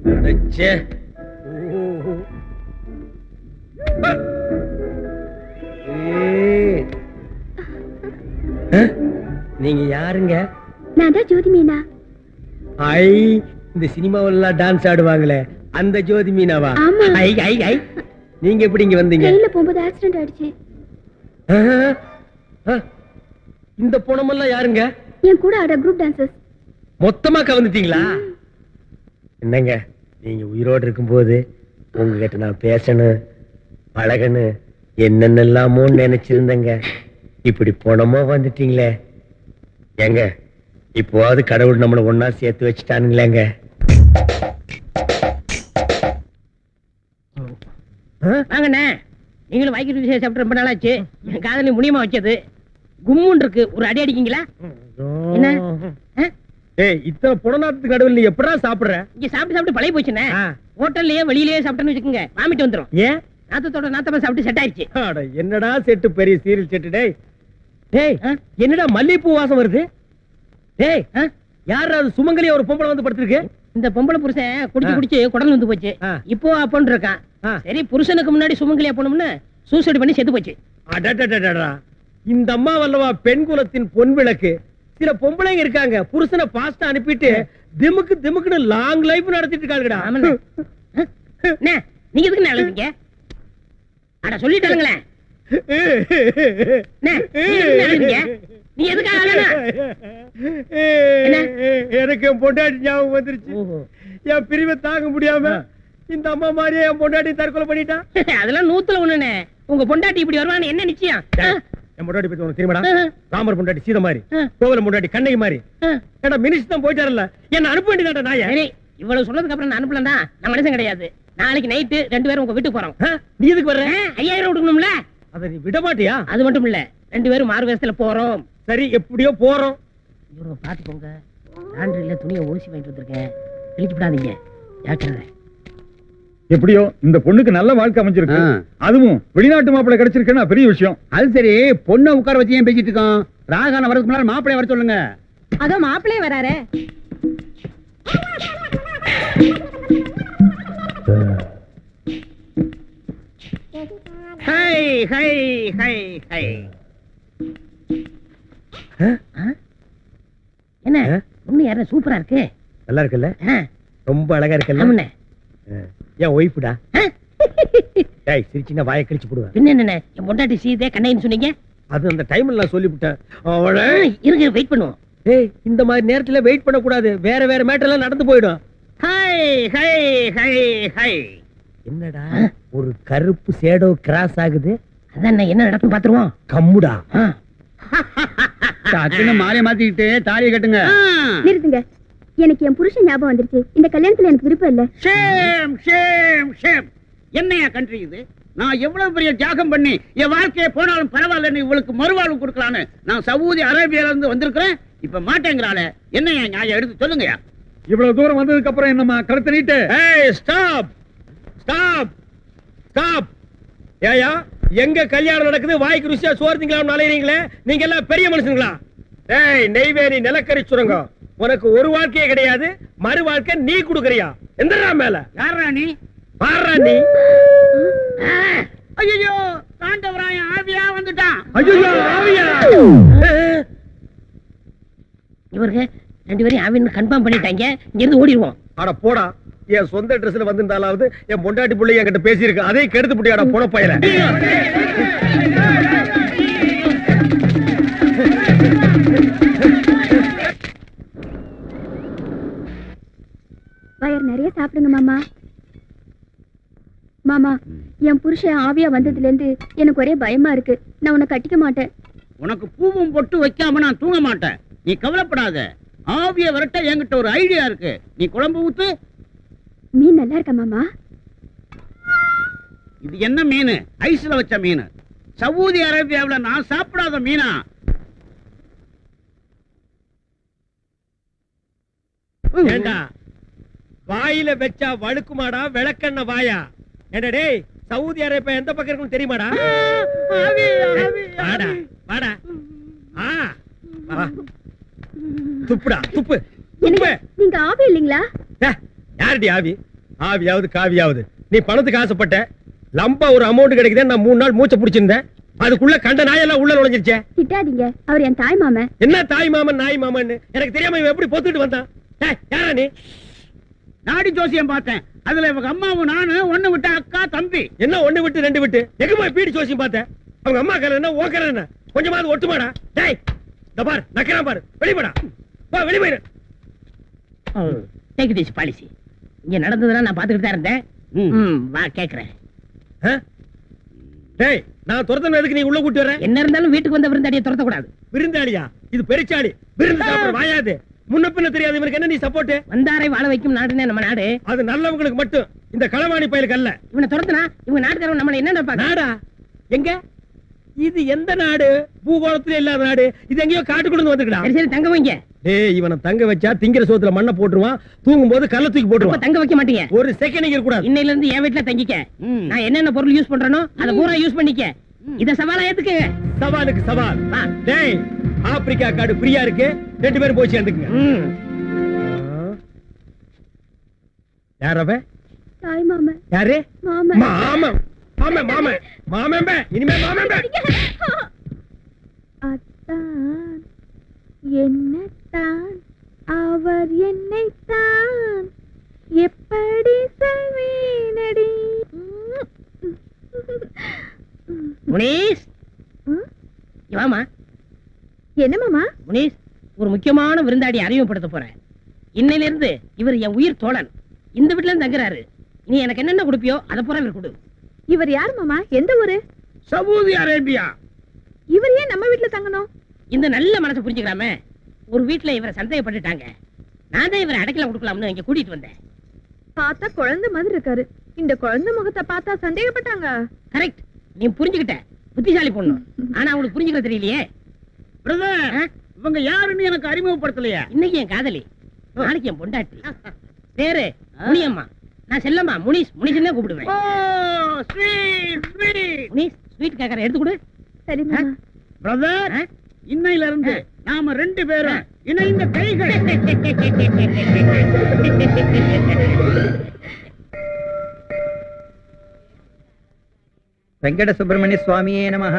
ச்சே. நீங்க யாருங்க? நான் தான் ஜோதி மீனா. ஐ, இந்த சினிமாவெல்லாம் டான்ஸ் ஆடுவாங்களே அந்த ஜோதி மீனாவா? ஆமா. ஐ ஐ ஐ, நீங்க எப்படி இங்க வந்தீங்க? ட்ரெயின்ல போகும்போது ஆக்சிடென்ட் ஆயிடுச்சு. இந்த பொணமெல்லாம் யாருங்க? என் கூட ஆட குரூப் டான்சர்ஸ். மொத்தமா கவனிட்டீங்களா? என்னங்க, நீங்க உயிரோடு இருக்கும்போது உங்ககிட்ட நான் பேசணும் பழகணும் என்னென்னலாமோ நினைச்சிருந்தேங்க. இப்படி பொணமா வந்துட்டீங்களே. ஏங்க, இப்போவாது கடவுள் நம்மளை ஒன்னா சேர்த்து வச்சுட்டானுங்களேங்க. வாங்கண்ணே, நீங்களும் வாய்க்கு விஷயம் சாப்பிட்டு ரொம்ப நாளாச்சு. என் காதலி முடியமா வச்சது கும்முன் இருக்கு, ஒரு அடி அடிக்கீங்களா? என்ன ஏய், இத்தனை புடநாத்துக்கு நடுவில் நீ எப்படா சாப்பிடுற? இங்க சாப்பிட்டு சாப்பிட்டு பழைய போச்சுண்ணே. ஹோட்டல்லயே வெளியிலேயே சாப்பிட்டேன்னு வச்சுக்கோங்க, வாமிட்டு வந்துரும். ஏன்? நாத்தத்தோட நாத்தமா சாப்பிட்டு செட் ஆயிடுச்சு. அட, என்னடா செட்டு, பெரிய சீரியல் செட்டு. டேய் டேய், என்னடா மல்லிகைப்பூ வாசம் வருது? டேய், யாரா அது? சுமங்கலியா ஒரு பொம்பளை வந்து படுத்திருக்கு. இந்த பொம்பளை புருஷன் குடிச்சு குடிச்சு குடல் வந்து போச்சு. இப்போ அப்பன்னு இருக்கான். சரி, புருஷனுக்கு முன்னாடி சுமங்கலியா போனோம்னு சூசைட் பண்ணி செத்து போச்சு. அடடடடடா, இந்த அம்மா வல்லவா பெண் குலத்தின் பொன் விளக்கு. சில பொம்பளைங்க இருக்காங்க, புருஷனை பாஸ்டா அனுப்பிட்டு திமுக்கு திமுக்குன்னு லாங் லைஃப் நடத்திட்டு இருக்காங்கடா. நீங்க எதுக்கு அழுதுங்க? அட சொல்லிட்டாங்களேன். நீ எதுக்கு எனக்கு என் பொண்டாட்டி ஞாபகம் வந்துருச்சு. என் பிரிவை தாங்க முடியாம இந்த அம்மா மாதிரியே என் பொண்டாட்டி தற்கொலை பண்ணிட்டான். அதெல்லாம் 100ல 1. உங்க பொண்டாட்டி இப்படி வருவான்னு என்ன நிச்சயம்? என் பொண்டாட்டி பத்தி உனக்கு தெரியுமாடா? ராமர் பொண்டாட்டி சீதை மாதிரி, கோவல பொண்டாட்டி கண்ணகி மாதிரி. ஏடா, மினிஸ்டர் தான் போயிட்டாருல்ல, என்ன அனுப்ப வேண்டியதாடா நாயே. இவ்வளவு சொல்றதுக்கு அப்புறம் நான் அனுப்பலாம் தான். நான் மனுஷன் கிடையாது. நாளைக்கு நைட்டு 2 பேரும் உங்க வீட்டுக்கு போறோம். நீ எதுக்கு வர்ற? 5000 கொடுக்கணும்ல. அதை நீ விட மாட்டியா? அது மட்டும் இல்ல, 2 பேரும் மாறு வேஷத்துல போறோம். சரி, எப்படியோ போறோம். இவரை பாத்துக்கோங்க. லாண்டரியில துணியை ஊசி வாங்கிட்டு வந்திருக்கேன், கிழிச்சு விடாதீங்க. ஜாக்கிரதை. எப்படியோ இந்த பொண்ணுக்கு நல்ல வாழ்க்கை அமைஞ்சிருக்கு. அதுவும் வெளிநாட்டு மாப்பிள்ளை கிடைச்சிருக்குன்னா பெரிய விஷயம். அது சரி, பொண்ணை உட்கார வச்சு ஏன் பேசிட்டு இருக்கோம்? ராகான வரதுக்கு முன்னாடி மாப்பிள்ளைய வர சொல்லுங்க. அதோ மாப்பிள்ளையே வராரே. ஹை ஹை ஹை ஹை. என்ன பொண்ணு யார சூப்பரா இருக்கு? நல்லா இருக்குல்ல? ரொம்ப அழகா இருக்குல்ல? ஆமாண்ணே. என் ஒய்ஃப்டா. டேய், சிரிச்சினா வாயை கிழிச்சு போடுவேன். பின்ன என்ன, என் பொண்டாட்டி சீதே கண்ணைன்னு சொன்னீங்க. அது அந்த டைம்ல நான் சொல்லிவிட்டேன். அவளை இருங்க, வெயிட் பண்ணுவோம். டேய், இந்த மாதிரி நேரத்துல வெயிட் பண்ண கூடாது. வேற வேற மேட்டர் எல்லாம் நடந்து போயிடும். ஹை ஹை ஹை ஹை. என்னடா ஒரு கருப்பு ஷேடோ கிராஸ் ஆகுது? அதான் என்ன நடக்கும் பாத்துருவோம். கம்முடா. டக்குன்னு மாலை மாத்திக்கிட்டு தாலியை கட்டுங்க. நிறுத்துங்க. எனக்கு என் புருஷன் ஞாபகம் வந்துருச்சு. இந்த கல்யாணத்துல எனக்கு விருப்பம் இல்ல. Shame shame shame. என்னையா கண்ட்ரி இது? நான் எவ்வளவு பெரிய தியாகம் பண்ணி என் வாழ்க்கையை போனாலும் பரவாயில்லன்னு இவளுக்கு மறுவாழ்வு கொடுக்கலான்னு நான் சவுதி அரேபியால இருந்து வந்திருக்கிறேன். இப்ப மாட்டேங்கிறாளே, என்னையா நியாயம்? எடுத்து சொல்லுங்கயா. இவ்வளவு தூரம் வந்ததுக்கு அப்புறம் என்னமா கழுத்து நீட்டு? ஏய், ஸ்டாப் ஸ்டாப் ஸ்டாப். ஏயா, எங்க கல்யாணம் நடக்குது, வாய்க்கு ருசியா சோறு திங்கலாம் அலையறீங்களே, நீங்க எல்லாம் பெரிய மனுஷங்களா? ஏய், நெய்வேலி நிலக்கரி சுரங்கம், உனக்கு ஒரு வாழ்க்கையே கிடையாது, மறு வாழ்க்கை நீ குடுக்கறியா? எந்தடா மேல? யாரா நீ? பாறா நீ. ஐயோ, தாண்டவராயன் ஆவியா வந்துட்டான். ஐயோ, ஆவியா? இவருக்கு 2 பேரும் ஆவின்னு கன்ஃபார்ம் பண்ணிட்டாங்க. இங்க இருந்து ஓடிடுவோம். அட போடா, என் சொந்த ட்ரெஸ்ல வந்திருந்தாலாவது என் பொண்டாட்டி புள்ளை என்கிட்ட பேசியிருக்கு, அதை கெடுத்து புட்டியாடா போன பையல. வயர் நிறைய சாப்பிடுங்க மாமா. மாமா, என் புருஷன் ஆவியா வந்ததுல இருந்து எனக்கு ஒரே பயமா இருக்கு. நான் உன்னை கட்டிக்க மாட்டேன். உனக்கு பூவும் பொட்டு வைக்காம நான் தூங்க மாட்டேன். நீ கவலைப்படாத. ஆவிய வரட்ட என்கிட்ட ஒரு ஐடியா இருக்கு. நீ குழம்பு ஊத்து. மீன் நல்லா இருக்கா மாமா? இது என்ன மீன்? ஐஸ்ல வச்ச மீன். சவுதி அரேபியாவில் நான் சாப்பிடாத மீனா? ஏண்டா, வாயில வச்சா வழுக்குமாடா விளக்கண்ண வாயா? ஏண்டா டேய், சவுதி அரேபியா எந்த பக்கம் இருக்குன்னு தெரியுமாடா? வாடா வாடா. வா. துப்புடா, துப்பு துப்பு. நீங்க ஆவி இல்லீங்களா? யாருடி ஆவி? ஆவியாவது காவியாவது நீ பணத்துக்கு ஆசைப்பட்ட லம்பா ஒரு அமௌண்ட் கிடைக்குது. நான் 3 நாள் மூச்சை பிடிச்சிருந்தேன். அதுக்குள்ள கண்ட நாயெல்லாம் உள்ள நுழைஞ்சிருச்சே. திட்டாதீங்க, அவர் என் தாய் மாமன். என்ன தாய் மாமன் நாய் மாமன் எனக்கு தெரியாம இவன் எப்படி பொத்துட்டு வந்தான்? யாரா நீ? நாடி ஜோசியம் பார்த்தேன். அதுல இவங்க அம்மாவும் நானும் ஒண்ணு விட்டு அக்கா தம்பி. என்ன ஒண்ணு விட்டு 2 விட்டு? எங்க போய் பீடி ஜோசியம் பார்த்தேன்? அவங்க அம்மா கல என்ன ஓக்கற என்ன? கொஞ்சமாவது ஒட்டுமாடா. டேய் இந்த பார் நக்கறா பாரு. வெளியடா. வா வெளிய போயிரு. Take this policy. இங்க நடந்ததெல்லாம் நான் பாத்துக்கிட்டு தான் இருந்தேன். வா கேக்குறேன். டேய் நான் துரத்தன எதுக்கு நீ உள்ள கூட்டி வர? என்ன இருந்தாலும் வீட்டுக்கு வந்த விருந்தாடியை துரத்த கூடாது. விருந்தாளியா? இது பெருச்சாளி. விருந்து சாப்பிட வாயாது. முன்ன பின்ன தெரியாது இவனுக்கு என்ன நீ சப்போர்ட்? வந்தாரை வாழ வைக்கும் நாடுனே நம்ம நாடு. அது நல்லவங்களுக்கு மட்டும். இந்த களவாணி பயலுக்கு அல்ல. இவனை துரத்துனா இவங்க நாட்டுக்காரங்க நம்மள என்ன நினைப்பாங்க? நாடா? எங்க? இது எந்த நாடு? பூகோளத்துல இல்லாத நாடு. இது எங்கயோ காட்டுக்குள்ள வந்துக்கடா. சரி சரி தங்க வைங்க. டேய் இவனை தங்க வச்சா திங்கிற சோத்துல மண்ணை போட்டுருவான். தூங்கும் போது கல்ல தூக்கி போட்டுருவான். தங்க வைக்க மாட்டீங்க. ஒரு செகண்ட் இங்க கூடாது. இன்னையில இருந்து என் வீட்டுல தங்கிக்க. நான் என்னென்ன பொருள் யூஸ் பண்றேனோ அத பூரா யூஸ் பண்ணிக்க. இத சவாலா ஏத்துக்கங்க. சவாலுக்கு சவால். டேய் ஆப்பிரிக்கா காடு ஃப்ரீயா இருக்கு. 2 பேரும் போய் சேர்ந்துக்குங்க. யார் அவ? தாய் மாமன். யாரு? மாமன். மாமன். மாமன் மாமன் மாமன். இனிமே மாமன். அத்தான் என்னத்தான் அவர் என்னைத்தான் எப்படி சொல்வேனடி. முனீஸ் வாமா. என்ன மாமா? முனீஸ் ஒரு முக்கியமான விருந்தாடி அறிமுகப்படுத்த போறேன். இன்னையில இருந்து இவர் என் உயிர் தோழன். இந்த வீட்டுல இருந்து தங்குறாரு. நீ எனக்கு என்னென்ன கொடுப்பியோ அதை பூரா இவர் கொடு. இவர் யார் மாமா? எந்த ஊரு? Saudi Arabia. இவர் ஏன் நம்ம வீட்டுல தங்கணும்? இந்த நல்ல மனசை புரிஞ்சுக்கலாமே. ஒரு வீட்டுல இவரை சந்தேகப்பட்டுட்டாங்க. நான் தான் இவரை அடைக்கல கொடுக்கலாம்னு இங்க கூட்டிட்டு வந்தேன். பார்த்தா குழந்தை மாதிரி இருக்காரு. இந்த குழந்தை முகத்தை பார்த்தா சந்தேகப்பட்டாங்க. கரெக்ட். நீ புரிஞ்சுக்கிட்ட. புத்திசாலி பொண்ணு. ஆனா அவளுக்கு புரிஞ்சுக்கிற தெரியலையே. பிரதர் இவங்க யாருன்னு எனக்கு அறிமுகப்படுத்தலையா? இன்னைக்கு என் காதலி, நாளைக்கு என் பொண்டாட்டி. பேரு முனியம்மா. நான் செல்லம்மா. முனிஸ் முனிஸ்னே கூப்பிடுவேன். முனிஸ் ஸ்வீட் கேக்கற எடுத்து கொடு. சரி மாமா. பிரதர் இன்னையில இருந்து நாம 2 பேரும் இணைந்த கைகள். வெங்கட சுப்பிரமணிய சுவாமியே நமஹ.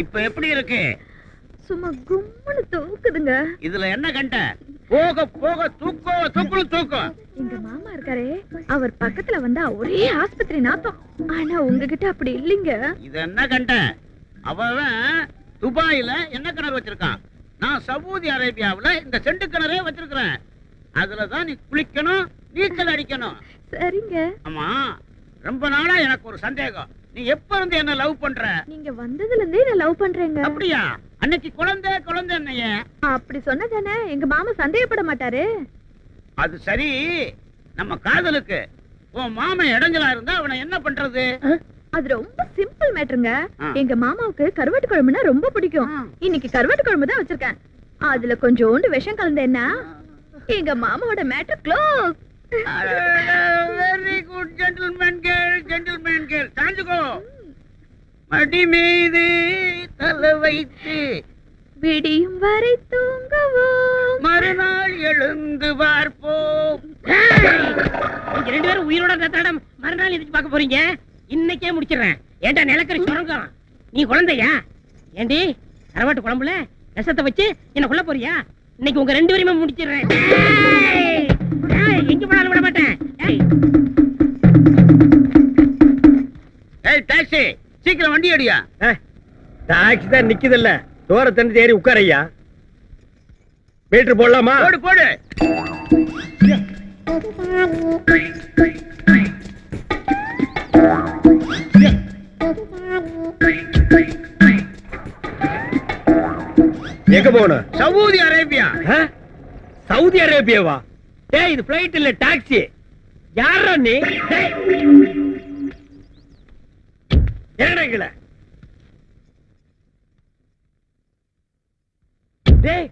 இப்ப எப்படி இருக்கு? சும்மா கும்முன்னு தூக்குதுங்க. இதுல என்ன கண்ட? போக போக தூக்கம். எங்க மாமா இருக்காரே, அவர் பக்கத்துல வந்தா ஒரே ஆஸ்பத்திரி நாத்தம். ஆனா உங்ககிட்ட அப்படி இல்லைங்க. இது என்ன கண்ட? அவன் துபாயில என்ன கிணறு வச்சிருக்கான். நான் சவுதி அரேபியாவுல இந்த செண்டு கிணறே வச்சிருக்கிறேன். அதுலதான் நீ குளிக்கணும், நீச்சல் அடிக்கணும். சரிங்க. ஆமா, ரொம்ப நாளா எனக்கு ஒரு சந்தேகம். நீ எப்ப இருந்து என்ன லவ் பண்ற? நீங்க வந்ததுல இருந்தே நான் லவ் பண்றேங்க. அப்படியா? அன்னைக்கு குழந்தை என்னைய அப்படி சொன்னதானே எங்க மாமா சந்தேகப்பட மாட்டாரு. அது சரி, நம்ம காதலுக்கு உன் மாமன் இடைஞ்சலா இருந்தா அவனை என்ன பண்றது? அது ரொம்ப சிம்பிள் மேட்டருங்க. எங்க மாமாவுக்கு கருவாட்டு குழம்புனா ரொம்ப பிடிக்கும். இன்னைக்கு கருவாட்டு குழம்பு தான் வச்சிருக்கேன். அதுல கொஞ்சோண்டு விஷம் கலந்தேன்னா எங்க மாமாவோட matter close. Very good gentleman girl. தாஞ்சுகோ. மடி மீது தலை வைத்து விடியும் வரை தூங்குவோம், மறுநாள் எழுந்து பார்ப்போம். நீங்க 2 பேரும் உயிரோட தத்தாடம் மறுநாள் எதுக்கு பார்க்க போறீங்க? இன்னைக்கே முடிச்சிடுறேன். ஏண்டா நிலக்கரி சுரங்கம், நீ குழந்தையா? ஏண்டி கருவாட்டு குழம்புல விஷத்தை வச்சு என்ன கொல்ல போறியா? இன்னைக்கு உங்க 2 பேரையுமே முடிச்சிடுறேன். எங்க போனாலும் விட மாட்டேன். ஏய் டாக்ஸி, சீக்கிரம் வண்டி அடியா. டாக்ஸி தான் நிக்குதுல்ல, தோர தண்ணி ஏறி உட்காரையா. மீட்டர் போடலாமா? போடு. எங்க போகணும்? Saudi Arabia. சவுதி அரேபியாவா? டேய் இது பிளைட் இல்ல, டாக்ஸி. யாரா நீ? ஏறங்கல. டேய்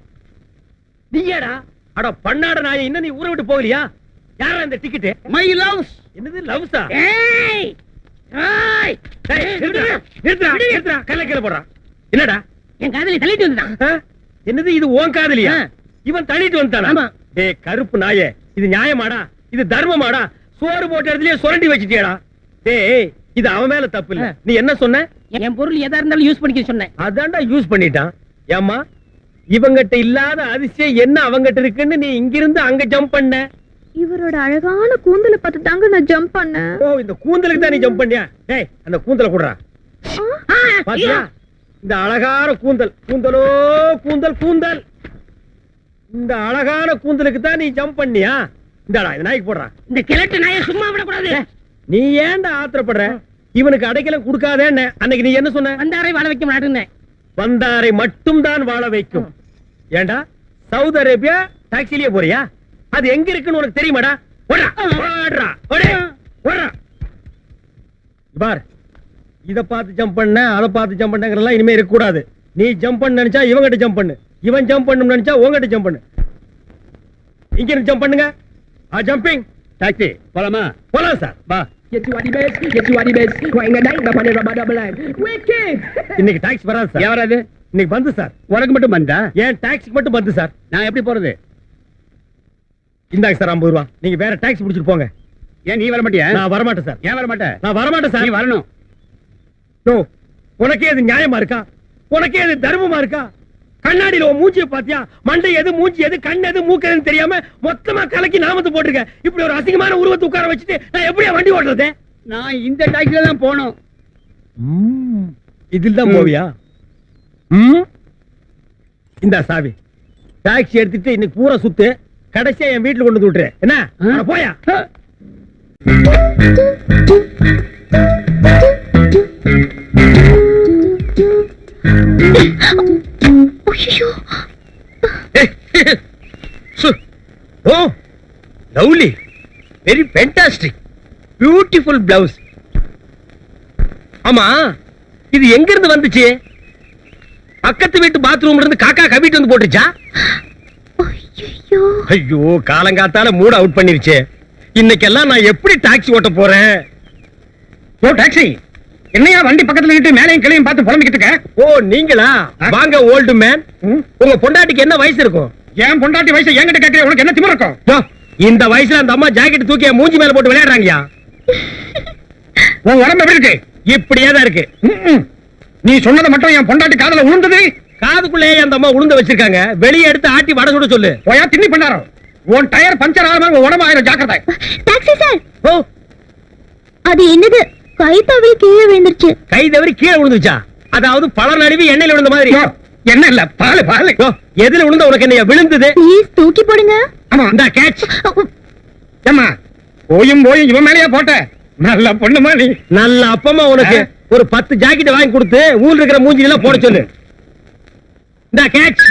நீயடா? அட பண்ணாட நாயே, இன்னும் நீ ஊரை விட்டு போகலையா? யாரா இந்த டிக்கெட்? My loves. என்னது லவ்ஸா? ஏய் ஏய் நிறுத்துடா கல்ல கீழ போடுறா. என்னடா? என் காதலி தள்ளிட்டு வந்துட்டான். என்னது இது உன் காதலியா? இவன் தள்ளிட்டு வந்துட்டானா? டேய் கருப்பு நாயே, இது நியாயமாடா? இது தர்மமாடா? சோறு போட்ட இடத்துலயே சுரண்டி வச்சிட்டியடா. டேய் இது அவன் மேல தப்பு இல்ல. நீ என்ன சொன்ன? என் பொருள் எதா இருந்தாலும் யூஸ் பண்ணிக்க சொன்னேன். அதான்டா யூஸ் பண்ணிட்டான். ஏம்மா இவங்கிட்ட இல்லாத அதிசயம் என்ன அவங்கிட்ட இருக்குன்னு நீ இங்கிருந்து அங்க ஜம்ப் பண்ண? இவரோட அழகான கூந்தலை பார்த்து தாங்க நான் ஜம்ப் பண்ணேன். ஓ இந்த கூந்தலுக்கு தான் நீ ஜம்ப் பண்ணியா? டேய் அந்த கூந்தலை குடுறா. பாத்தியா இந்த அழகான கூந்தல், கூந்தலோ கூந்தல் கூந்தல், இந்த அழகான கூந்தலுக்கு தான் நீ ஜம்ப் பண்ணியா? இந்தாடா இந்த நாய்க்கு போடுறா. இந்த கிழட்டு நாயை சும்மா விடக்கூடாது. நீ ஏன்டா ஆத்திரப்படுற? இவனுக்கு அடைக்கலம் கொடுக்காதேன்னு அன்னைக்கு நீ என்ன சொன்ன? வந்தாரை வாழ வைக்க மாட்டேன்னு. வந்தாரை மட்டும் தான் வாழ வைக்கும். ஏண்டா சவுதி அரேபியா டாக்ஸிலேயே போறியா? அது எங்க இருக்குன்னு உனக்கு தெரியுமாடா? ஓடுறா ஓடுறா ஓடுறா. பார் இத பார்த்து ஜம்ப் பண்ண, அத பார்த்து ஜம்ப் பண்ணங்கறலாம் இனிமே இருக்க கூடாது. நீ ஜம்ப் பண்ண நினைச்சா இவங்கிட்ட ஜம்ப் பண்ணு, இவன் ஜம்ப் பண்ணனும் நினைச்சா உங்ககிட்ட ஜம்ப் பண்ணு. இங்க இருந்து ஜம்ப் பண்ணுங்க. ஜம்பிங் டாக்ஸி போலாமா? போலாம் சார். வா. இன்னைக்கு டாக்ஸி வராது சார். ஏன் வராது? இன்னைக்கு பந்து சார். உனக்கு மட்டும் வந்தா? ஏன் டாக்ஸிக்கு மட்டும் பந்து சார். நான் எப்படி போறது? இந்தாங்க சார் 50 ரூபா. நீங்க வேற டாக்ஸி பிடிச்சிட்டு போங்க. ஏன் நீ வர மாட்டியா? நான் வர மாட்டேன் சார். ஏன் வர மாட்டேன்? நான் வர மாட்டேன் சார். நீ வரணும். நோ உனக்கே இது நியாயமா இருக்கா? உனக்கே இது தர்மமா இருக்கா? கண்ணாடியில உன் மூஞ்சியை பாத்தியா? மண்டை எது, மூஞ்சி எது, கண் எது, மூக்கு எதுன்னு தெரியாம மொத்தமா கலக்கி நாமத்தை போட்டுருக்க. இப்படி ஒரு அசிங்கமான உருவத்தை உட்கார வச்சுட்டு நான் எப்படியா வண்டி ஓட்டுறது? நான் இந்த டாக்ஸில தான் போகணும். இதில் தான் போவியா? இந்த சாவி டாக்ஸி எடுத்துட்டு இன்னைக்கு பூரா சுத்து, கடைசியா என் வீட்டுல கொண்டு வந்து விட்டுரு. என்ன போயா? ஓ lovely, very fantastic, beautiful blouse. ஆமா இது எங்க இருந்து வந்துச்சு? பக்கத்து வீட்டு பாத்ரூம்ல இருந்து காக்கா கவிட்டு வந்து போட்டுச்சா? ஐயோ காலங்காத்தால மூட் அவுட் பண்ணிருச்சு. இன்னைக்கெல்லாம் நான் எப்படி டாக்ஸி ஓட்ட போறேன்? ஓ டாக்ஸி, என்னையா வண்டி பக்கத்துல நிட்டு மேலையும் கிளையும் பார்த்து புலம்பிக்கிட்டு இருக்க? ஓ நீங்களா? வாங்க ஓல்டு மேன். உங்க பொண்டாட்டிக்கு என்ன வயசு இருக்கும்? ஏன் பொண்டாட்டி வயசு என்கிட்ட கேட்கற? உனக்கு என்ன திமிரு இருக்கும்? இந்த வயசுல அந்த அம்மா ஜாக்கெட் தூக்கி மூஞ்சி மேல போட்டு விளையாடுறாங்கயா. உன் உடம்பு எப்படி இருக்கு? இப்படியே தான் இருக்கு. நீ சொன்னதை மட்டும் என் பொண்டாட்டி காதுல விழுந்தது. காதுக்குள்ளேயே அந்த அம்மா உளுந்த வச்சிருக்காங்க. வெளியே எடுத்து ஆட்டி வட சுட சொல்லு. போயா திண்ணி பண்ணாரோ. உன் டயர் பஞ்சர் ஆகாம உன் உடம்பு ஆயிரம். ஜாக்கிரதை. Taxi sir. ஓ அது என்னது? கை தவறி கீழே விழுந்துருச்சு. கை தவறி கீழே விழுந்துச்சா? அதாவது பழ நழுவி எண்ணெயில விழுந்த மாதிரி. என்ன இல்ல பாலு பாலு. எதுல விழுந்த உனக்கு என்ன விழுந்தது? ப்ளீஸ் தூக்கி போடுங்க. ஆமா இந்த கேட்ச். ஏம்மா போயும் இவன் மேலேயே போட்ட? நல்ல பொண்ணுமா நீ. நல்ல அப்பமா உனக்கு ஒரு 10 ஜாக்கெட் வாங்கி கொடுத்து ஊர்ல இருக்கிற மூஞ்சி எல்லாம் போட சொல்லு. இந்த கேட்ச்.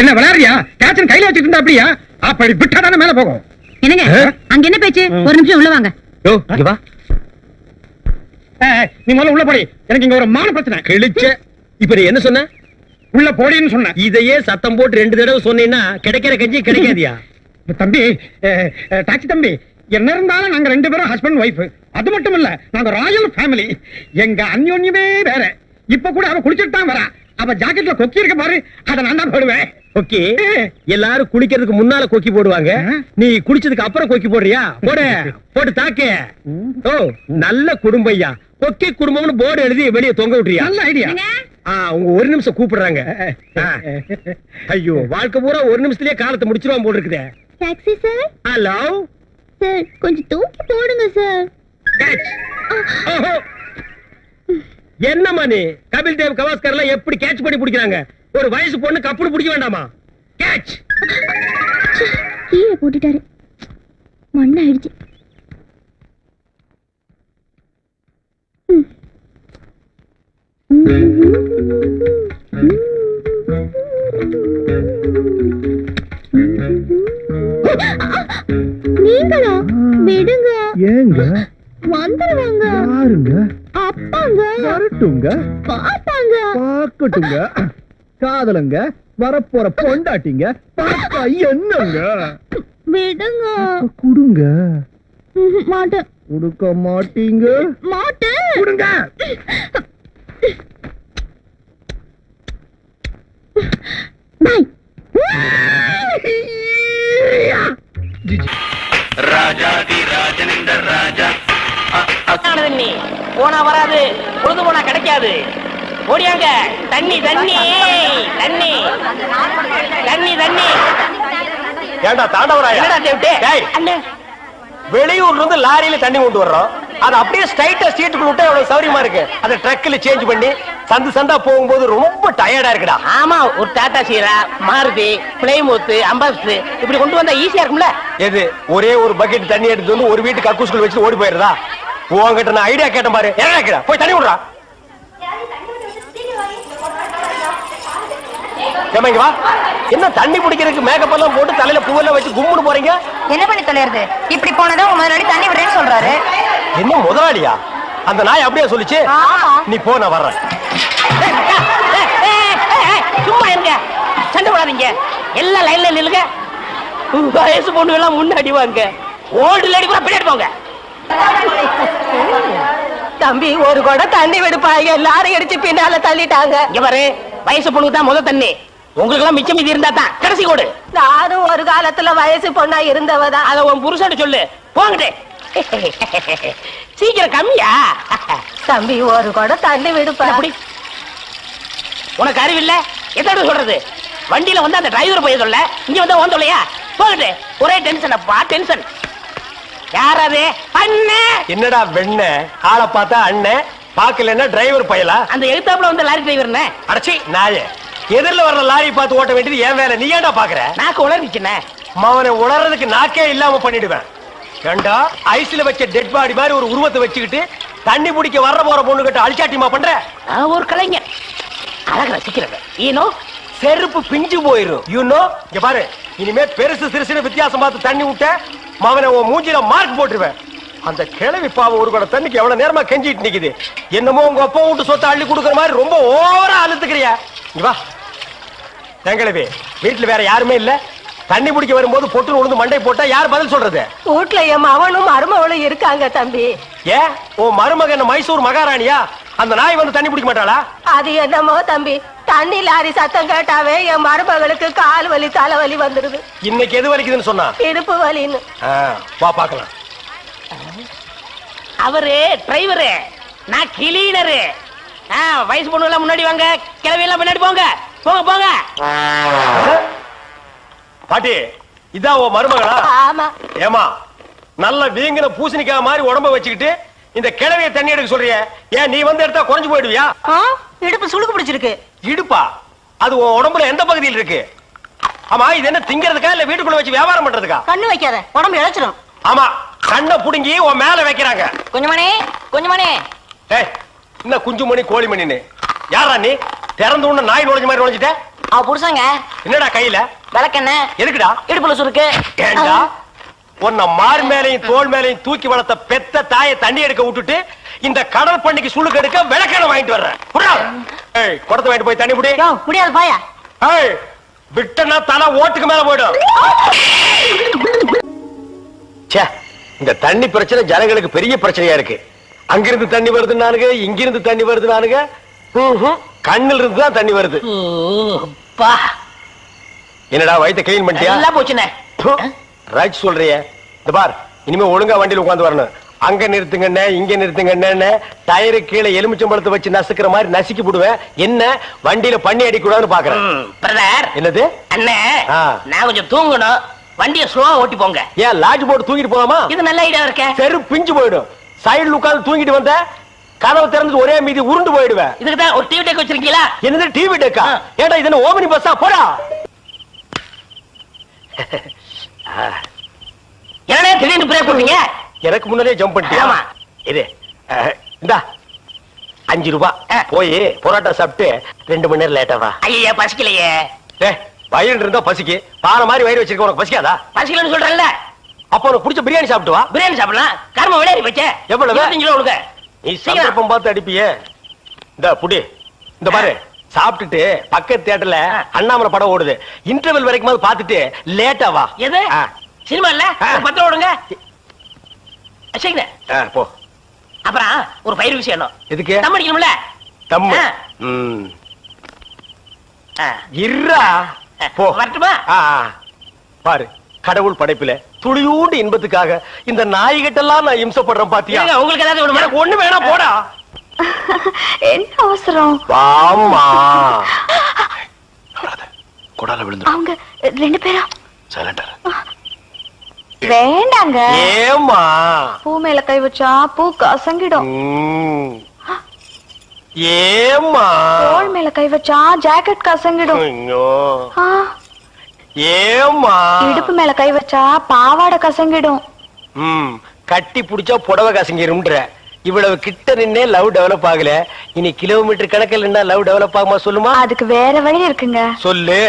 என்ன விளையாடுறியா? கேட்சன் கையில வச்சுட்டு இருந்தா அப்படியா? அப்படி விட்டாதானே மேல போகும். என்னங்க அங்க என்ன பேச்சு? ஒரு நிமிஷம் உள்ள வாங்க. யோ இங்க வா. நீ முதல்ல உள்ள போடி. எனக்கு இங்க ஒரு மான பிரச்சனை. கிழிச்ச. இப்ப நீ என்ன சொன்ன? உள்ள போடின்னு சொன்ன. இதையே சத்தம் போட்டு 2 தடவை சொன்னீங்கன்னா கிடைக்கிற கஞ்சி கிடைக்காதியா? தம்பி, டாக்ஸி தம்பி, என்ன இருந்தாலும் நாங்க 2 பேரும் ஹஸ்பண்ட் ஒய்ஃப். அது மட்டும் இல்ல, நாங்க ராயல் ஃபேமிலி. எங்க அந்யோன்யமே வேற. இப்ப கூட அவ குளிச்சிட்டு தான் வரா. அவ ஜாக்கெட்ல கொக்கி இருக்க பாரு, அத நான் தான் போடுவேன். கொக்கி? எல்லாரும் குளிக்கிறதுக்கு முன்னால கொக்கி போடுவாங்க. நீ குளிச்சதுக்கு அப்புறம் கொக்கி போடுறியா? போடு, போட்டு தாக்கு. ஓ நல்ல குடும்பையா. கொக்கி குடும்பம்னு போர்டு எழுதி வெளியே தொங்க விட்டுறியா? நல்ல ஐடியா. அவங்க 1 நிமிஷம் கூப்பிடுறாங்க. ஐயோ வாழ்க்கை பூரா 1 நிமிஷத்துலயே காலத்தை முடிச்சிருவான் போல இருக்குதே. Taxi sir. ஹலோ சார் கொஞ்சம் தூக்கி போடுங்க சார். என்னம்மா நீ? கபில் தேவ் கவாஸ்கர் எல்லாம் எப்படி கேட்ச் பண்ணி பிடிக்கிறாங்க? ஒரு வயசு பொண்ணு கப்புனு பிடிக்க வேண்டாமா? கேட்ச். கீழே போட்டுட்டாரு. மண்ணாயிடுச்சு. நீங்களா? விடுங்க. ஏங்க வந்துருவாங்க. யாருங்க? அப்பாங்க. வரட்டுங்க, பாத்தாங்க. பாக்கட்டுங்க. காதலங்க, வரப்போற பொண்டாட்டிங்க, பாத்தா என்னங்க? விடுங்க. குடுங்க. மாட்டேன். குடுக்க மாட்டீங்க? மாட்டேன். குடுங்க. தண்ணி போனா வராது, பொழுது போனா கிடைக்காது. ஓடியாங்க. தண்ணி தண்ணி தண்ணி தண்ணி தண்ணி. ஏண்டா தாண்டவராயா? என்னடா தேவிட்டு? டேய், அண்ணே, வெளியூர்ல இருந்து லாரியில தண்ணி கொண்டு வர்றோம். அது அப்படியே ஸ்ட்ரைட்டா ஸ்ட்ரீட்டுக்குள்ள விட்டா எவ்வளவு சௌரியமா இருக்கு. அதை ட்ரக்ல சேஞ்ச் பண்ணி சந்து சந்தா போகும்போது ரொம்ப டயர்டா இருக்குடா. ஆமா, ஒரு டாடா சீரா, மாருதி, பிளைமூத், அம்பாஸ்டர் இப்படி கொண்டு வந்தா ஈஸியா இருக்கும்ல. எது ஒரே ஒரு பக்கெட் தண்ணி எடுத்து வந்து ஒரு வீட்டுக்கு கக்கூஸ்குள்ள வச்சு ஓடி போயிருதா? உங்ககிட்ட நான் ஐடியா கேட்டேன் பாரு. என்ன கேக்குற? போய் தண்ணி விடுறா. ஏமா இங்க வா. என்ன தண்ணி பிடிக்கிறதுக்கு மேக்கப் எல்லாம் போட்டு தலையில பூவெல்லாம் வச்சு கும்முன்னு போறீங்க? என்ன பண்ணி தொலைறது? இப்படி போனதும் உங்க முதலாளி தண்ணி விடுறேன்னு சொல்றாரு. என்ன முதலாளியா? அந்த நாய் அப்படியே சொல்லிச்சு. நீ போ, நான் வர்றேன். சும்மா இருங்க, சண்டை போடாதீங்க. எல்லாம் லைன்ல நில்லுங்க. வயசு பொண்ணு எல்லாம் முன்னாடி வாங்க, ஓல்டு லேடி கூட பின்னாடி போங்க. தம்பி ஒரு குடம் தண்ணி விடுப்பாங்க, எல்லாரும் அடிச்சு பின்னால தள்ளிட்டாங்க. இங்க பாரு, வயசு பொண்ணுக்கு தான் முதல் தண்ணி. உங்களுக்கு எல்லாம் மிச்சம் மீதி இருந்தா தான் கடைசி கோடு. நானும் ஒரு காலத்துல வயசு பொண்ணா இருந்தவதான். அத உன் புருஷன் சொல்லு. போங்கட்டே. சீக்கிரம் கம்மியா? தம்பி ஒரு குடம் தண்ணி விடுப்பா. அப்படி உனக்கு அறிவில்ல? எத்தனை சொல்றது? வண்டியில வந்து அந்த டிரைவர் போய் சொல்ல, இங்க வந்து ஓன் சொல்லையா? போகட்டு. ஒரே டென்ஷன் அப்பா, டென்ஷன். யாராவது? அண்ணே. என்னடா வெண்ண ஆளை பார்த்தா அண்ணன், பாக்கலன்னா டிரைவர் பயலா? அந்த எழுத்தாப்புல வந்து லாரி டிரைவர்னே. அடச்சி நாயே, எதிரில வர்ற லாரி பார்த்து ஓட்ட வேண்டியது ஏன் வேலை? நீ ஏன்டா பாக்குற? நாக்கு உளறிச்சுனே. மவனை உளறதுக்கு நாக்கே இல்லாம பண்ணிடுவேன். ஏண்டா ஐஸ்ல வச்ச டெட் பாடி மாதிரி ஒரு உருவத்தை வச்சுக்கிட்டு தண்ணி பிடிக்க வர்ற போற பொண்ணு கிட்ட அழிச்சாட்டிமா பண்ற? ஒரு கலைஞர் அழக ரசிக்கிறது. ஈனோ செருப்பு பிஞ்சு போயிரும். யூனோ இங்க பாரு, இனிமே பெருசு சிறுசுன்னு வித்தியாசம் பார்த்து தண்ணி விட்ட மவனை உன் மூஞ்சில மார்க் போட்டுருவேன். அந்த கிழவி பாவம் ஒரு கூட தண்ணிக்கு எவ்வளவு நேரமா கெஞ்சிட்டு நிக்குது. என்னமோ உங்க அப்பா விட்டு சொத்தை அள்ளி கொடுக்குற மாதிரி ரொம்ப ஓவரா அழுத்துக்கிறியா? இங்க வா. தங்கிழவி, வீட்டுல வேற யாருமே இல்ல. தண்ணி பிடிக்க வரும்போது பொட்டு உழுந்து மண்டை போட்டா யார் பதில் சொல்றது? வீட்டுல என் மவனும் மருமவளும் இருக்காங்க தம்பி. ஏன் உன் மருமக என்ன மைசூர் மகாராணியா? அந்த நாய் வந்து தண்ணி பிடிக்க மாட்டாளா? அது என்னமோ தம்பி, தண்ணி லாரி சத்தம் கேட்டாவே என் மருமகளுக்கு கால் வலி தலைவலி வந்துருது. இன்னைக்கு எது வலிக்குதுன்னு சொன்னா? இடுப்பு வலின்னு. வா பாக்கலாம். அவரு டிரைவரு, நான் கிளீனரு. வயசு பொண்ணு எல்லாம் முன்னாடி வாங்க, கிளவி எல்லாம் முன்னாடி போங்க. போங்க போங்க. பாட்டி, இதான் உன் மருமகளா? ஆமா. ஏமா நல்ல வீங்கின பூசணிக்காய் மாதிரி உடம்ப வச்சுக்கிட்டு இந்த கிழவிய தண்ணி எடுக்க சொல்றிய? ஏன் நீ வந்து எடுத்தா குறைஞ்சு போயிடுவியா? இடுப்பு சுளுக்கு பிடிச்சிருக்கு. இடுப்பா? அது உன் உடம்புல எந்த பகுதியில் இருக்கு? ஆமா, இது என்ன திங்கிறதுக்கா இல்ல வீட்டுக்குள்ள வச்சு வியாபாரம் பண்றதுக்கா? கண்ணு வைக்காத, உடம்பு இழைச்சிடும். ஆமா, கண்ணை புடுங்கி உன் மேல வைக்கிறாங்க. கொஞ்சமணி கொஞ்சமணி. ஏய், என்ன குஞ்சுமணி கோழிமணின்னு? யாரா நீ? திறந்து உள்ள நாய் நுழைஞ்ச மாதிரி நுழைஞ்சிட்ட? அவ புருஷங்க. என்னடா கையில? விளக்கெண்ண. எதுக்குடா? இடுப்புல சுருக்கு. ஏண்டா உன்னை மார் மேலையும் தோல் மேலையும் தூக்கி வளர்த்த பெத்த தாயை தண்ணி எடுக்க விட்டுட்டு இந்த கடல் பண்ணிக்கு சுளுக்கு எடுக்க விளக்கெண்ண வாங்கிட்டு வர்றேன். ஏய், குடத்தை வாங்கிட்டு போய் தண்ணி புடி. முடியாது பாயா. ஏய், விட்டனா தலை ஓட்டுக்கு மேல போயிடும். ச்சே, இந்த தண்ணி பிரச்சனை ஜனங்களுக்கு பெரிய பிரச்சனையா இருக்கு. அங்கிருந்து தண்ணி வருது நானுங்க, இங்கிருந்து தண்ணி வருது நானுங்க. கண்ணில் இருந்து தான் தண்ணி வருது. என்னடா வயித்தை கிளீன் பண்ணிட்டியா? எல்லாம் போச்சுனே. ரைட் சொல்றியே. இந்த பார், இனிமே ஒழுங்கா வண்டியில உட்கார்ந்து வரணும். அங்க நிறுத்துங்கண்ணே, இங்க நிறுத்துங்கண்ணே, டயரு கீழே எலுமிச்சம்பழத்தை வச்சு நசுக்கிற மாதிரி நசுக்கி போடுவேன். என்ன வண்டியில பண்ணி அடிக்கூடாதுன்னு பாக்குறேன். பிரதர். என்னது? அண்ணே, நான் கொஞ்சம் தூங்கணும். வண்டியை ஸ்லோவா ஓட்டி போங்க. ஏன் லாட்ஜ் போட்டு தூங்கிட்டு போலாமா? இது நல்ல ஐடியா இருக்க. செரு பிஞ்சு போயிடும். சைடுல உட்கார்ந்து தூங்கிட்டு வந்த கதவை திறந்து ஒரே மீதி உருண்டு போயிடுவேன். இதுக்கு தான் ஒரு டிவி டெக் வச்சிருக்கீங்களா? என்னது டிவி டெக்கா? ஏடா இது என்ன ஓமனி பஸ்ஸா? போடா. என்னடா திடீர்னு பிரேக் பண்ணீங்க? எனக்கு முன்னாலே ஜம்ப் பண்ணிட்டியா? ஆமா. இது இந்தா 5 ரூபாய். போய் பரோட்டா சாப்பிட்டு 2 மணி நேரம் லேட்டா வா. ஐயா பசிக்கலையே. வயிறு இருந்தா பசிக்கு. பாறை மாதிரி வயிறு வச்சிருக்க உனக்கு பசிக்காதா? பசிக்கலன்னு சொல்றேன்ல. அப்ப உனக்கு பிடிச்ச பிரியாணி சாப்பிட்டு வா. பிரியாணி சாப்பிடலாம். கர்ம விளையாடி போச்சே. எவ்வளவு? 25 கிலோ கொடுங்க. நீ சந்தர்ப்பம் பார்த்து அடிப்பியே. இந்த புடி. இந்த பாரு, சாப்பிட்டுட்டு பக்கத்து தியேட்டர்ல அண்ணாமலை படம் ஓடுது. இன்டர்வல் வரைக்கும் பார்த்துட்டு லேட்டா வா. எது சினிமா இல்ல? 10 ஓடுங்க. சீக்கிரம் போ. அப்புறம் ஒரு பயிர் விஷயம். எதுக்கு? தம் அடிக்கணும்ல. தம்மு. இருடா. போ. வரட்டுமா? பாரு, கடவுள் படைப்பில துளியூண்டு இன்பத்துக்காக இந்த நாய்கிட்டெல்லாம் நான் இம்சப்படுறேன் பாத்தியா? உங்களுக்கு ஏதாவது எனக்கு ஒண்ணு வேணாம் போடா. என்ன அவசரம்? வாம்மா. கொடால விழுந்து அவங்க 2 பேரும் சைலண்டா வேண்டாங்க. ஏம்மா? பூ மேல கை வச்சா பூ கசங்கிடும். ஏம்மா? தோள் மேல கை வச்சா ஜாக்கெட் கசங்கிடும். ஐயோ. ஆ, ஏம்மா? இடுப்பு மேல கை வச்சா பாவாடை கசங்கிடும். கட்டி புடிச்சா புடவை கசங்கிரும்ன்ற. இவ்வளவு கிட்ட நின்னே லவ் டெவலப் ஆகல, இனி கிலோமீட்டர் கணக்கில் நின்னா லவ் டெவலப் ஆகுமா சொல்லுமா? அதுக்கு வேற வழி இருக்குங்க. சொல்லு.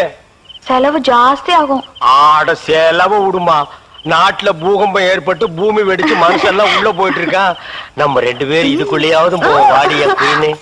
செலவு ஜாஸ்தி ஆகும். ஆட செலவு விடுமா. நாட்டுல பூகம்பம் ஏற்பட்டு பூமி வெடிச்சு மனுஷன் எல்லாம் உள்ள போயிட்டு இருக்கான். நம்ம 2 பேரும் இதுக்குள்ளேயாவது வாடி அப்படின்னு.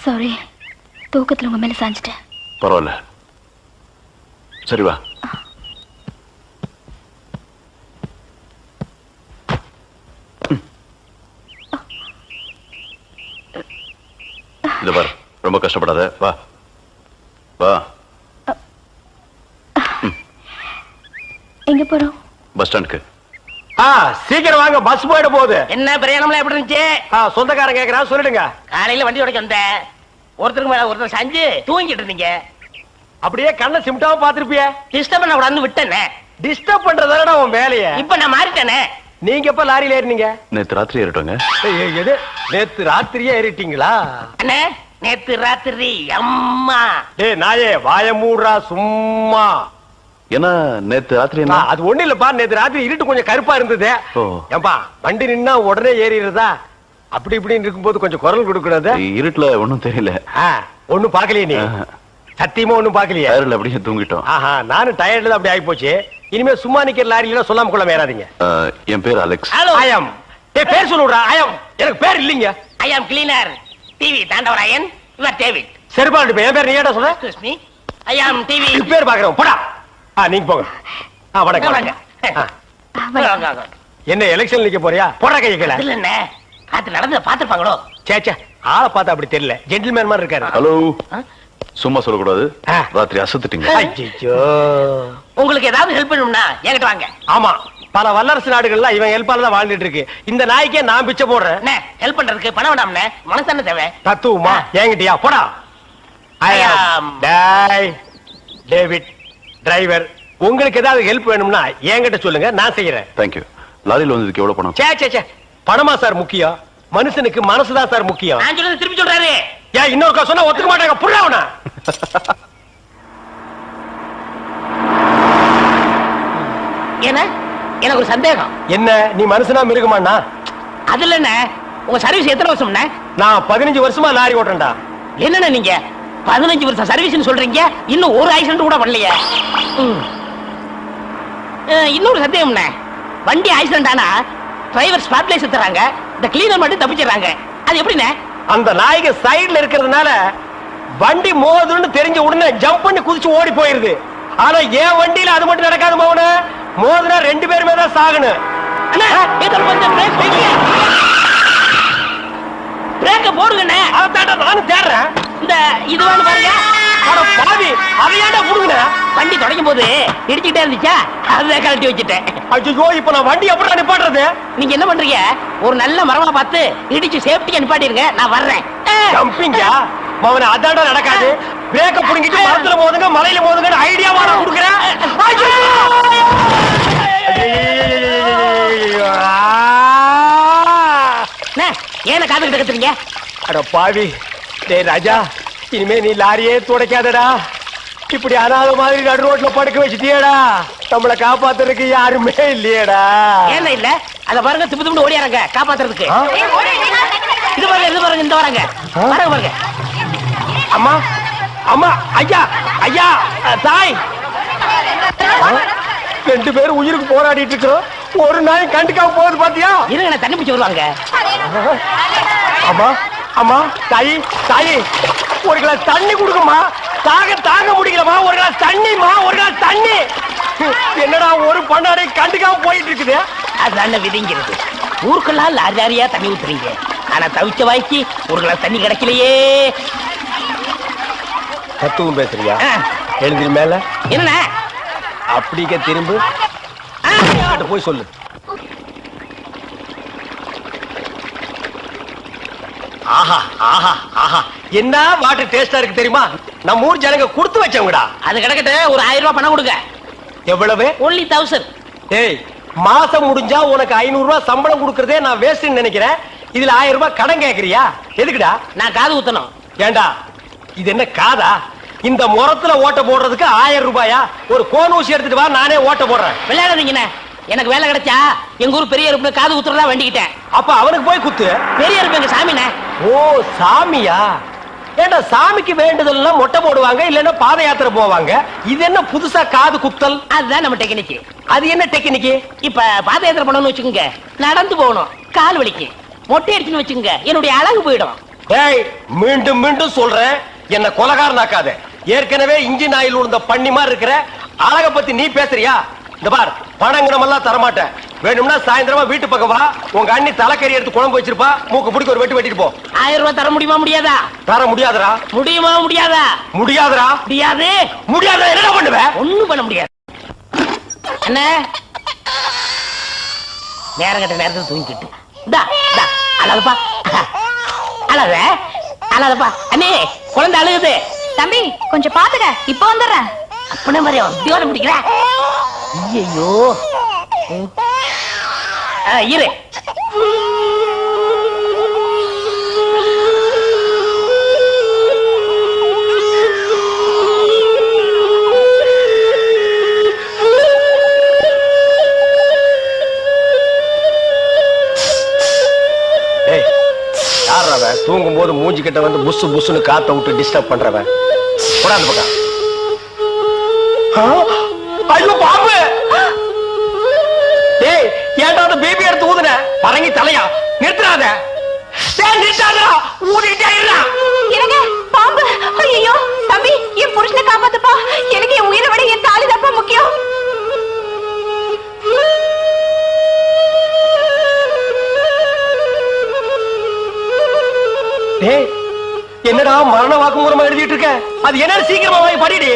சாரி, தூக்கத்துல உங்க மேல சாஞ்சிட்டேன். பரவாயில்ல, சரி வா. இத பாரு, ரொம்ப கஷ்டப்படாத, வா வா. எங்க போறோம்? பஸ் ஸ்டாண்டுக்கு. சீக்கிரம் வாங்க, பஸ் போயிட போகுது. என்ன பிரயாணம்லாம் எப்படி இருந்துச்சு? சொந்தக்காரன் கேக்குறான், சொல்லிடுங்க. காலையில வண்டி உடைக்க வந்தேன். ஒருத்தருக்கு மேல ஒருத்தர் சாஞ்சு தூங்கிட்டு இருந்தீங்க. அப்படியே கண்ணை சிமிட்டாம பாத்துருப்பிய. டிஸ்டர்ப் பண்ண கூடாதுன்னு விட்டேனே. டிஸ்டர்ப் பண்றதானடா உன் வேலைய. இப்ப நான் மாறிட்டேனே. நீங்க எப்ப லாரியில ஏறினீங்க? நேத்து ராத்திரி ஏறிட்டோங்க. எது, நேத்து ராத்திரியே ஏறிட்டீங்களா? அண்ணே, நேத்து ராத்திரி அம்மா. டேய் நாயே, வாய மூடுறா சும்மா. ஏன்னா நேத்து ராத்திரி என்ன? அது ஒண்ணு இல்லப்பா, நேத்து ராத்திரி இருட்டு கொஞ்சம் கருப்பா இருந்தது. ஏம்பா, வண்டி நின்னா உடனே ஏறிடுறதா? அப்படி இப்படின்னு இருக்கும்போது கொஞ்சம் குரல் கொடுக்கறது. இருட்டுல ஒண்ணும் தெரியல. ஒண்ணும் பாக்கலையே நீ? சத்தியமா ஒண்ணும் பாக்கலையே? டயர்ல அப்படியே தூங்கிட்டோம். நானும் டயர்ட்ல தான் அப்படி ஆகி போச்சு. இனிமே சும்மா நிக்கிற லாரியில சொல்லாம கொள்ள மேறாதீங்க. என் பேர் அலெக்ஸ். ஐயம். டேய், பேர் சொல்லுடா. ஐயம். எனக்கு பேர் இல்லீங்க. I am cleaner. TV Thandavarayan. Your David. சரிபாடு, என் பேர் நீ ஏடா சொல்ற? Excuse me. I am TV. பேர் பாக்குறோம், போடா. நீங்க போங்க. வணக்கம். வாங்க. என்ன எலெக்ஷன் நிக்க போறியா? போடா கையை கீழ. இல்ல அண்ணே, காத்து நடந்து பாத்துப்பாங்களோ? சேச்சே, ஆளை பார்த்தா அப்படி தெரியல. ஜென்டில்மேன் மாதிரி இருக்காரு. ஹலோ, சும்மா சொல்லக்கூடாது. ராத்திரி அசத்துட்டீங்க. ஐயோ. உங்களுக்கு ஏதாவது ஹெல்ப் பண்ணணும்னா என்கிட்ட வாங்க. ஆமா, பல வல்லரசு நாடுகள்ல இவன் ஹெல்ப்பால தான் வாழ்ந்துட்டு இருக்கு. இந்த நாய்க்கே நான் பிச்சை போடுறேன். அண்ணே, ஹெல்ப் பண்றதுக்கு பணம் வேண்டாம்ண்ணே, மனசான தேவை. தத்துவமா? என்கிட்டயா? போடா. டேவிட் டிரைவர், உங்களுக்கு ஏதாவது ஹெல்ப் வேணும்னா என்கிட்ட சொல்லுங்க, நான் செய்யறேன். தேங்க்யூ. லாரியில் வந்ததுக்கு எவ்வளவு பணம்? சே பணமா சார் முக்கியம்? மனுஷனுக்கு மனசுதான் சார் முக்கியம். நான் சொல்றது திருப்பி சொல்றாரு. ஏன் இன்னொருக்கா சொன்னா ஒத்துக்க மாட்டாங்க. புரியவனா? ஏன்னா எனக்கு ஒரு சந்தேகம். என்ன, நீ மனுஷனா மிருகமாண்ணா? அதுல என்ன, உங்க சர்வீஸ் எத்தனை வருஷம்ண்ணே? நான் 15 வருஷமா லாரி ஓட்டுறேன்டா. என்னண்ணே நீங்க 15 வருஷம் சர்வீஸ் சொல்றீங்க, இன்னும் ஒரு ஆக்சிடென்ட் கூட பண்ணலையே. இன்னொரு சந்தேகம்ண்ணே, வண்டி ஆக்சிடென்ட் ஆனா டிரைவர் ஸ்பாட்லைஸ் தராங்க, இந்த கிளீனர் மட்டும் தப்பிச்சிடறாங்க. அது எப்படிண்ணே? அந்த நாய்க்கு சைடுல இருக்கிறதுனால வண்டி மோதுன்னு தெரிஞ்ச உடனே ஜம்ப் பண்ணி குதிச்சு ஓடி போயிருது. ஆனா என் வண்டியில அது மட்டும் நடக்காது மோகன. மோதுனா 2 பேருமே தான் சாகணும். பிரேக்க போடுங்கண்ணே. அதான் நானும் தேடுறேன். இந்த இது வேணும் பாருங்க. பாவி, அதையாண்டா புடுங்க. வண்டி தொடங்கும் போது இடிச்சுட்டே இருந்துச்சா, அதை கழட்டி வச்சுட்டேன். ஐயோ, இப்ப நான் வண்டி எப்படி நிப்பாட்டுறது? நீங்க என்ன பண்றீங்க, ஒரு நல்ல மரமா பார்த்து இடிச்சு சேஃப்டியா நிப்பாட்டிருங்க, நான் வர்றேன். ஜம்பிங்கா மவன, அதாண்டா நடக்காது. பிரேக்க புடுங்கிட்டு மரத்துல மோதுங்க, மலையில மோதுங்க ஐடியாவா நான் கொடுக்குறேன். ஏன காதுகிட்ட கத்துறீங்க? அட பாவி. டேய் ராஜா, இனிமே நீ லாரியே துடைக்காதடா. இப்படி அனாத மாதிரி நடு ரோட்ல படுக்க வச்சுட்டியடா. நம்மளை காப்பாத்துறதுக்கு யாருமே இல்லையடா. ஏன் இல்ல? அத பாருங்க, திப்பு திப்பு ஓடியாரங்க காப்பாத்துறதுக்கு. இது பாருங்க, இது பாருங்க, இந்த வராங்க பாருங்க பாருங்க. அம்மா, அம்மா, ஐயா, ஐயா, தாய். 2 பேரும் உயிருக்கு போராடிட்டு இருக்கிறோம். ஒரு நாய் கண்டுக்காம போகுது பாத்தியா? இருங்க தண்ணி பிடிச்சி வருவாங்க. அம்மா அம்மா தாயி தாயி ஒரு கிளாஸ் தண்ணி கொடுக்குமா. தாங்க முடியலமா. ஒரு கிளாஸ் தண்ணிமா. ஒரு கிளாஸ் தண்ணி. என்னடா ஒரு பண்ணாடை கண்டுக்காம போயிட்டு இருக்குது. அதான விதிங்கிறது. ஊருக்கெல்லாம் லாரி லாரியா தண்ணி ஊத்துறீங்க. ஆனா தவிச்ச வாய்க்கு ஒரு கிளாஸ் தண்ணி கிடைக்கலையே. தத்துவம் பேசுறியா? எழுந்திரி மேல. என்ன அப்படிக்க திரும்ப போய் சொல்லு. ஆஹா ஆஹா ஆஹா என்ன வாட்டர் டேஸ்டா இருக்கு தெரியுமா? நம்ம ஊர் ஜனங்க கொடுத்து வச்சவங்கடா. அது கிடக்கட்ட ஒரு 1000 ரூபாய் பணம் கொடுங்க. எவ்வளவு? only 1000. ஏய் மாசம் முடிஞ்சா உனக்கு 500 ரூபாய் சம்பளம் கொடுக்கறதே நான் வேஸ்ட்னு நினைக்கிறேன். இதுல 1000 ரூபாய் கடன் கேக்குறியா? எதுக்குடா? நான் காது குத்தணும். ஏண்டா இது என்ன காதா? இந்த முறத்துல ஓட்ட போடுறதுக்கு 1000 ரூபாயா? ஒரு கோன் ஊசி எடுத்துட்டு வா, நானே ஓட்ட போடுறேன். விளையாடாதீங்கண்ணே. எனக்கு வேலை கிடைச்சா எங்க ஊர் பெரிய இருப்பு காது குத்துறதா வேண்டிக்கிட்டேன். அப்ப அவனுக்கு போய் குத்து. பெரிய இருப்பு எங்க சாமிண்ணே. ஓ சாமியா? ஏண்டா சாமிக்கு வேண்டுதல்லாம் மொட்டை போடுவாங்க, இல்லன்னா பாத யாத்திரை போவாங்க. இது என்ன புதுசா காது குத்தல்? அதுதான் நம்ம டெக்னிக். அது என்ன டெக்னிக்? இப்ப பாத யாத்திரை பண்ணணும்னு வச்சுக்கோங்க, நடந்து போகணும், கால் வலிக்கு. மொட்டை அடிச்சுன்னு வச்சுக்கோங்க, என்னுடைய அழகு போயிடும். டேய் மீண்டும் மீண்டும் சொல்றேன், என்ன கொலகாரனாக்காத. ஏற்கனவே இன்ஜின் ஆயில் உள்ள பண்ணி மாதிரி இருக்கிற அழக பத்தி நீ பேசுறியா? இந்த பார், பணங்கனம் எல்லாம் தரமாட்டேன். வேணும்னா சாயந்தரமா வீட்டு பக்கம் வா, உங்க அண்ணி தலைக்கறி எடுத்து குழம்பு வச்சிருப்பா, மூக்கு பிடிக்க ஒரு வெட்டு வெட்டிட்டு போ. 1000 ரூபாய் தர முடியுமா முடியாதா? தர முடியாதுடா. முடியுமா முடியாதா? முடியாதுடா. முடியாது. முடியாதுடா. என்னடா பண்ணுவ? ஒண்ணும் பண்ண முடியாது. என்ன நேரம் கட்ட நேரத்தில் தூங்கிக்கிட்டு அழகப்பா அழகப்பா. அண்ணே குழந்தை அழுகுது. தம்பி கொஞ்சம் பாத்துக்க, இப்ப வந்துடுறேன். அப்படி மாதிரி தியோட முடிக்கிற. ஐயோ இரு. தூங்கும் போது மூஞ்சி கிட்ட வந்து புசு புசுன்னு காத்த விட்டு டிஸ்டர்ப் பண்றவன். போடாது பக்கம். ஐயோ பாம்பு! டேய் ஏன்டா அந்த பேபி எடுத்து ஊதுன? பரங்கி தலையா? நிறுத்துறாத. டேய் நிறுத்தாதடா. ஊதிட்டே இருடா. என்னங்க பாம்பு? ஐயோ தம்பி, என் புருஷனை காப்பாத்துப்பா. எனக்கு என் உயிரை விட என் தாலி தான்ப்பா முக்கியம். டேய் என்னடா மரண வாக்குமூலமா எழுதிட்டு இருக்க? அது என்ன சீக்கிரமா வாங்கி படிடி.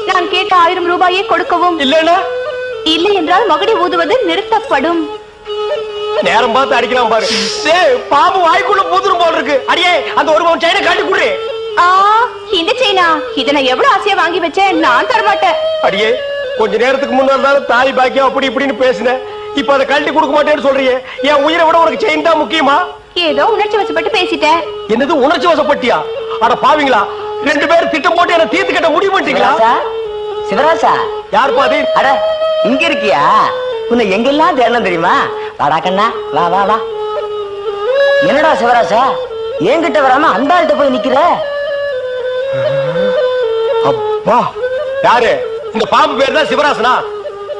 நான் கேட்ட 1000 ரூபாயை கொடுக்கவும், இல்லன்னா இல்லை என்றால் மகுடி ஊதுவது நிறுத்தப்படும். நேரம் பார்த்து அடிக்கலாம் பாரு. டேய் பாம்பு வாய்க்குள்ள பூதுரும் போல இருக்கு. அடியே அந்த ஒரு பவுன் செயினை காட்டி குடு. இந்த செயினா? இத நான் எவ்வளவு ஆசையா வாங்கி வச்சேன், நான் தர மாட்டேன். அடியே கொஞ்ச நேரத்துக்கு முன்னாடி தாலி பாக்கியம் அப்படி இப்படின்னு பேசினேன். இப்ப அதை கழட்டி கொடுக்க மாட்டேன்னு சொல்றியே. என் உயிரை விட உனக்கு செயின் தான் முக்கியமா? ஏதோ உணர்ச்சி வசப்பட்டு பேசிட்டேன். என்னது உணர்ச்சி வசப்பட்டியா? அட பாவீங்களா, 2 பேரும் திட்டம் போட்டு என்ன தீர்த்து கட்ட முடிவு பண்ணிட்டீங்களா? சிவராசா யார் பாதி? அட இங்க இருக்கியா? உன்னை எங்கெல்லாம் தேடலாம் தெரியுமா? வாடா கண்ணா, வா வா வா. என்னடா சிவராசா என்கிட்ட வராம அந்த ஆள்கிட்ட போய் நிக்கிற? அப்பா யாரு? இந்த பாம்பு பேர் தான் சிவராசனா?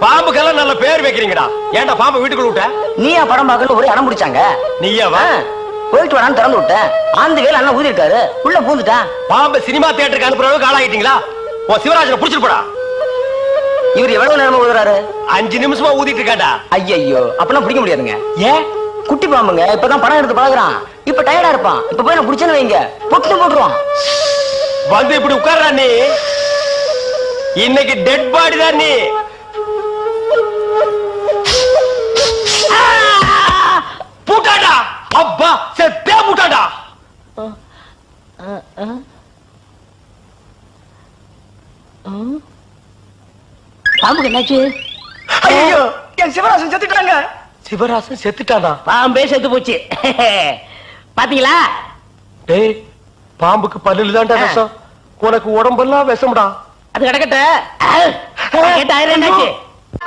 பாம்புக்கெல்லாம் நல்ல பேர் வைக்கிறீங்கடா. ஏன்டா பாம்பு வீட்டுக்குள்ள விட்ட? நீயா படம் பார்க்கணும் ஒரே அடம் பிடிச்சாங்க. நீயா வா? போயிட்டு வரான்னு திறந்து விட்டேன். ஆந்த வேலை அண்ணா ஊதி இருக்காரு, உள்ள பூந்துட்டான். பாம்பு சினிமா தியேட்டருக்கு அனுப்புற அளவுக்கு ஆளாயிட்டீங்களா? ஓ சிவராஜனை புடிச்சிட்டு போடா. இவர் எவ்வளவு நேரமா ஊதுறாரு? 5 நிமிஷமா ஊதிட்டு இருக்காண்டா. ஐயோ அப்பனா பிடிக்க முடியாதுங்க. ஏன்? குட்டி பாம்புங்க, இப்பதான் படம் எடுத்து பழகுறான். இப்ப டயர்டா இருப்பான். இப்ப போய் நான் பிடிச்சேன்னு வைங்க, பொட்டு போட்டுருவான். வந்து இப்படி உட்கார்றா நீ. இன்னைக்கு டெட் பாடி தான் நீ. பூட்டாடா. அப்பா செத்தே பூட்டாடா. பாம்புக்கு என்னாச்சு? ஐயோ என் சிவராசன் செத்துட்டாங்க. சிவராசன் செத்துட்டானா? பாம்பே செத்து போச்சு. பாத்தீங்களா? டேய் பாம்புக்கு பல்லுல தான்டா விஷம், உனக்கு உடம்பெல்லாம் விஷம்டா. அது கிடக்கட்ட. 1000 என்னாச்சு?